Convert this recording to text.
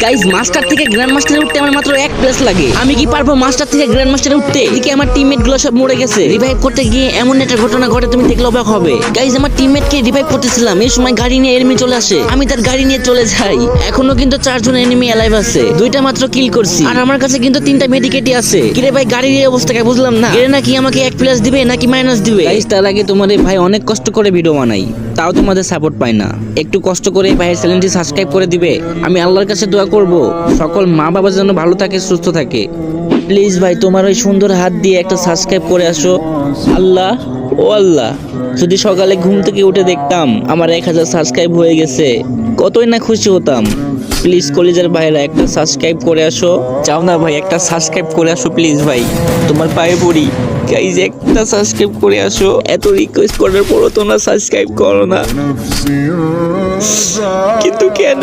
Guys master থেকে grand মাস্টারে উঠতে আমার মাত্র 1 প্লেস লাগে। আমি কি পারবো মাস্টার থেকে গ্র্যান্ড মাস্টারে উঠতে? এদিকে আমার টিমমেট গুলো সব মরে গেছে। রিভাইভ করতে গিয়ে এমন একটা ঘটনা ঘটে তুমি দেখলে অবাক হবে। গাইস আমার টিমমেট কে রিভাইভ করতেছিলাম, এই সময় গাড়ি নিয়ে এনিমি চলে আসে। আমি তার গাড়ি নিয়ে চলে যাই। এখনো কিন্তু 4 জন এনিমি অ্যালাইভ আছে, 2টা মাত্র কিল করছি। আর আমার কাছে কিন্তু 3টা মেডিকেটই আছে। কিরে ভাই গাড়ির এই অবস্থাকে বুঝলাম না, এর নাকি আমাকে 1 প্লাস দিবে নাকি মাইনাস দিবে? গাইস তার আগে তোমাদের ভাই অনেক কষ্ট করে ভিডিও বানাই, তাও তোমাদের সাপোর্ট পাই না। একটু কষ্ট করে ভাইয়ের চ্যানেলটি সাবস্ক্রাইব করে দিবে। আমি আল্লাহর কাছে দোয়া করব সকল মা বাবা যেন ভালো থাকে, সুস্থ থাকে। প্লিজ ভাই তোমার ওই সুন্দর হাত দিয়ে একটা সাবস্ক্রাইব করে আসো। আল্লাহ ও আল্লাহ, যদি সকালে ঘুম থেকে উঠে দেখতাম আমার 1000 সাবস্ক্রাইব হয়ে গেছে, কতই না খুশি হতাম। প্লিজ কলিজার ভাইরা একটা সাবস্ক্রাইব করে আসো। চাও না ভাই একটা সাবস্ক্রাইব করে আসো প্লিজ ভাই, তোমার পায়ে পড়ি। গাইজ একটা সাবস্ক্রাইব করে আসো। এত রিকোয়েস্ট করার পরও তোমরা সাবস্ক্রাইব করো না, কিন্তু কেন?